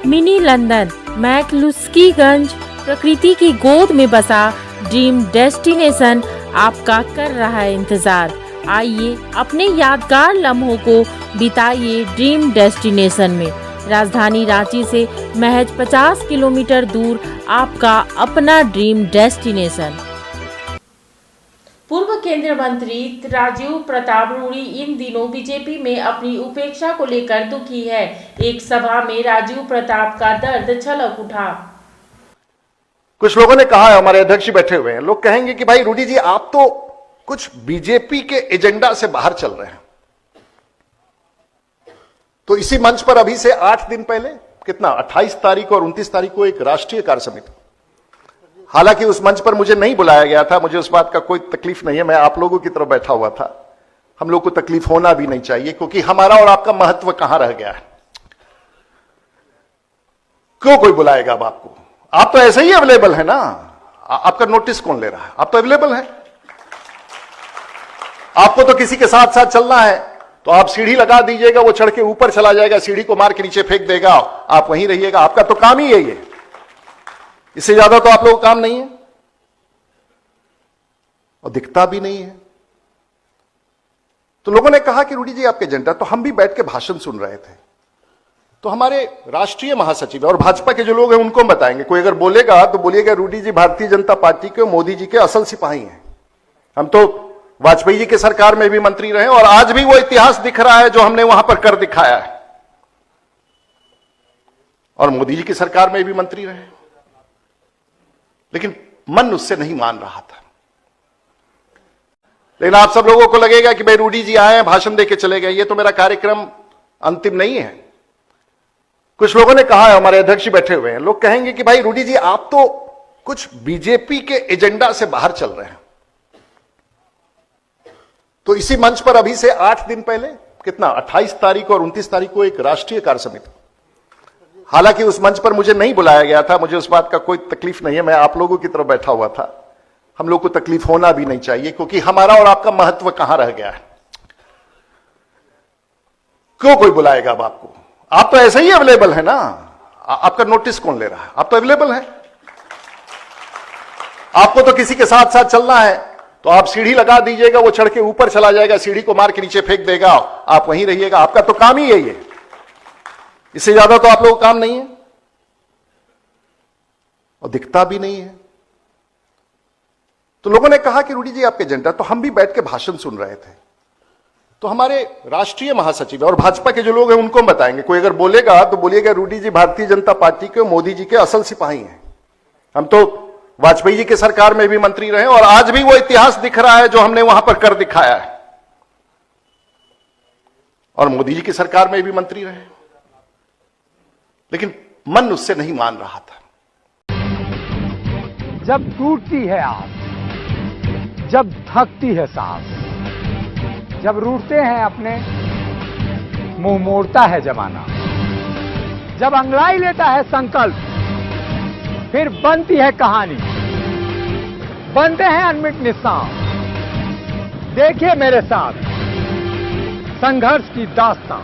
Mini London McCluskieganj प्रकृति की गोद में बसा ड्रीम डेस्टिनेशन आपका कर रहा है इंतजार। आइए अपने यादगार लम्हों को बिताइए ड्रीम डेस्टिनेशन में। राजधानी रांची से महज 50 किलोमीटर दूर आपका अपना ड्रीम डेस्टिनेशन। पूर्व केंद्रीय मंत्री राजीव प्रताप रूडी इन दिनों बीजेपी में अपनी उपेक्षा को लेकर दुखी है। एक सभा में राजीव प्रताप का दर्द छलक उठा। कुछ लोगों ने कहा है, हमारे अध्यक्ष बैठे हुए हैं, लोग कहेंगे कि भाई रूडी जी आप तो कुछ बीजेपी के एजेंडा से बाहर चल रहे हैं। तो इसी मंच पर अभी से 8 दिन पहले, कितना 28 तारीख और 29 तारीख को एक राष्ट्रीय कार्य समिति, हालांकि उस मंच पर मुझे नहीं बुलाया गया था, मुझे उस बात का कोई तकलीफ नहीं है, मैं आप लोगों की तरफ बैठा हुआ था। हम लोग को तकलीफ होना भी नहीं चाहिए, क्योंकि हमारा और आपका महत्व कहां रह गया है। क्यों कोई बुलाएगा अब आपको? आप तो ऐसे ही अवेलेबल है ना, आपका नोटिस कौन ले रहा है? आप तो अवेलेबल है, आपको तो किसी के साथ साथ चलना है, तो आप सीढ़ी लगा दीजिएगा, वो चढ़ के ऊपर चला जाएगा, सीढ़ी को मार के नीचे फेंक देगा, आप वहीं रहिएगा। आपका तो काम ही यही है, इससे ज्यादा तो आप लोगों का काम नहीं है और दिखता भी नहीं है। तो लोगों ने कहा कि रूडी जी आपके एजेंडा, तो हम भी बैठ के भाषण सुन रहे थे। तो हमारे राष्ट्रीय महासचिव और भाजपा के जो लोग हैं उनको हम बताएंगे, कोई अगर बोलेगा तो बोलिएगा रूडी जी भारतीय जनता पार्टी के, मोदी जी के असल सिपाही हैं। हम तो वाजपेयी जी के सरकार में भी मंत्री रहे और आज भी वो इतिहास दिख रहा है जो हमने वहां पर कर दिखाया है, और मोदी जी की सरकार में भी मंत्री रहे, लेकिन मन उससे नहीं मान रहा था। लेकिन आप सब लोगों को लगेगा कि भाई रूडी जी आए हैं, भाषण देके चले गए, ये तो मेरा कार्यक्रम अंतिम नहीं है। कुछ लोगों ने कहा है, हमारे अध्यक्ष बैठे हुए हैं, लोग कहेंगे कि भाई रूडी जी आप तो कुछ बीजेपी के एजेंडा से बाहर चल रहे हैं। तो इसी मंच पर अभी से 8 दिन पहले, कितना 28 तारीख और 29 तारीख को एक राष्ट्रीय कार्य समिति, हालांकि उस मंच पर मुझे नहीं बुलाया गया था, मुझे उस बात का कोई तकलीफ नहीं है, मैं आप लोगों की तरफ बैठा हुआ था। हम लोग को तकलीफ होना भी नहीं चाहिए, क्योंकि हमारा और आपका महत्व कहां रह गया है। क्यों कोई बुलाएगा अब आपको? आप तो ऐसे ही अवेलेबल है ना, आपका नोटिस कौन ले रहा है? आप तो अवेलेबल है, आपको तो किसी के साथ साथ चलना है, तो आप सीढ़ी लगा दीजिएगा, वो चढ़ के ऊपर चला जाएगा, सीढ़ी को मार के नीचे फेंक देगा, आप वहीं रहिएगा। आपका तो काम ही यही है, इससे ज्यादा तो आप लोगों का काम नहीं है और दिखता भी नहीं है। तो लोगों ने कहा कि रूडी जी आपके एजेंडा, तो हम भी बैठ के भाषण सुन रहे थे। तो हमारे राष्ट्रीय महासचिव और भाजपा के जो लोग हैं उनको हम बताएंगे, कोई अगर बोलेगा तो बोलिएगा रूडी जी भारतीय जनता पार्टी के, मोदी जी के असल सिपाही हैं। हम तो वाजपेयी जी के सरकार में भी मंत्री रहे और आज भी वो इतिहास दिख रहा है जो हमने वहां पर कर दिखाया है, और मोदी जी की सरकार में भी मंत्री रहे, लेकिन मन उससे नहीं मान रहा था। जब टूटती है आस, जब थकती है सांस, जब रूठते हैं अपने, मुंह मोड़ता है जमाना, जब अंगड़ाई लेता है संकल्प, फिर बनती है कहानी, बनते हैं अनमिट निशान। देखिए मेरे साथ संघर्ष की दास्तां।